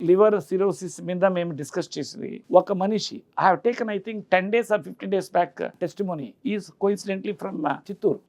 Liver cirrhosis మీద మేము discuss చేసింది ఒక మనిషి. I have taken I think 10 days or 15 days back testimony. Is coincidentally from Chittoor.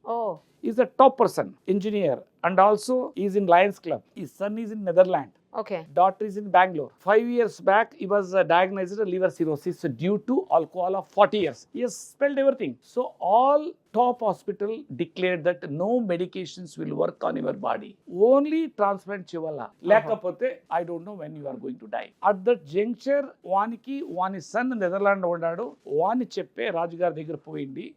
Is a top person, engineer, and also is in Lions Club. His son is in Netherlands. Okay. Daughter is in Bangalore. 5 years back, he was diagnosed with liver cirrhosis due to alcohol of 40 years. He has spelled everything. So all top hospital declared that no medications will work on your body. Only transplant chevala. Lekapote, I don't know when you are going to die. At that juncture, wani son Netherlands ఉన్నాడు. వాని చెప్పే రాజుగారి దగ్గర పోయింది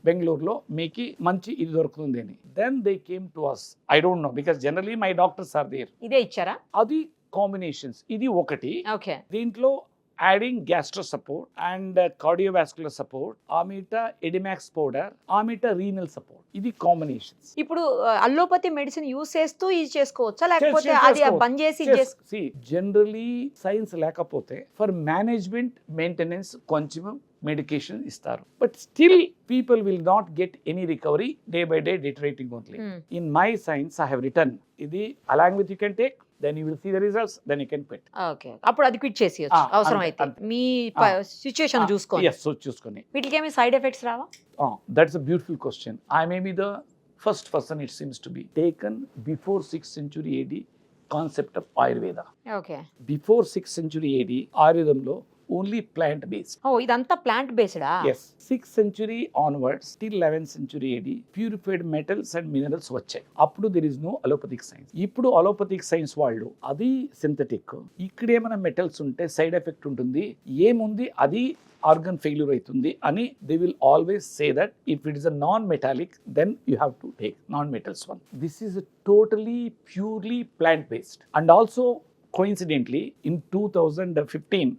బెంగళూరులో మీకు మంచి ఇది దొరుకుతుంది అని. Then they came to us. I don't know because generally my doctors are there. ఇదే ఇచ్చారా? అది కాంబినేషన్స్. ఇది ఒకటి. ఓకే. దీంట్లో adding gastro support and cardiovascular support, amita edimax powder, amita renal support. ఇది కాంబినేషన్స్. ఇప్పుడు అల్లోపతి మెడిసిన్ యూస్ చేస్తూ ఇది చేసుకోవచ్చా లేకపోతే అది బంద్ చేసి జనరలీ సైన్స్ లేకపోతే ఫర్ మేనేజ్మెంట్ మెయింటెనెన్స్ కొంచెం మెడికేషన్ ఇస్తారు. But still people will not get any recovery. Day by day deteriorating only. In my science I have return ఇది along with you can take. Then you will see the results, then you can quit. Okay. అప్పుడు అది quit చేసేయొచ్చు అవసరం అయితే మీ situation చూసుకొని. Yes, so చూసుకొని. వీటికి ఏమి సైడ్ ఎఫెక్ట్స్ రావా? That's a beautiful question. I may be the first person, it seems to be, taken before 6th century AD concept of Ayurveda. Okay. Before 6th century AD, Ayurvedamlo only plant based. ఇదంతా plant బేస్డా? Yes. 6th century onwards till 11th century AD purified metals and minerals వచ్చాయి. అప్పుడు there is no allopathic science. ఇప్పుడు allopathic science వాళ్ళు అది synthetic. ఇక్కడ ఏమైనా metals ఉంటే side effect ఉంటుంది, ఏముంది అది ఆర్గన్ ఫెయిల్యూర్ అవుతుంది అని they will always say that if it is a non metallic then you have to take non metals one. This is totally purely plant based. And also coincidentally in 2015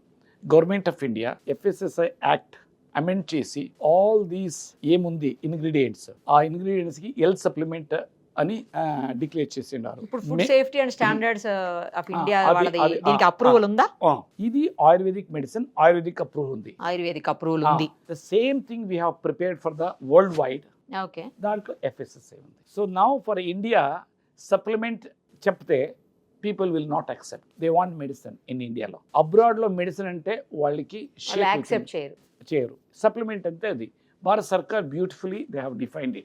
government of India FSSAI act amend చేసి all these ఏముంది ingredients, ఆ ingredients కి health supplement అని declare చేసినారు. ఇప్పుడు food safety and standards of India వాళ్ళది దీనికి approval ఉందా? ఇది ఆయుర్వేదిక్ మెడిసిన్, ఆయుర్వేదిక్ అప్రూవల్ ఉంది. ఆయుర్వేదిక్ అప్రూవల్ ఉంది. The same thing we have prepared for the world wide. Okay. దాంట్లో FSSAI ఉంది. So now for India supplement చెప్తే people will not accept. They want medicine in ఇండియాలో. అబ్రాడ్లో మెడిసిన్ అంటే వాళ్ళకి యాక్సెప్ట్ చేయరు. సప్లిమెంట్ అంటే అది భారత్ సర్కార్ beautifully they have defined it.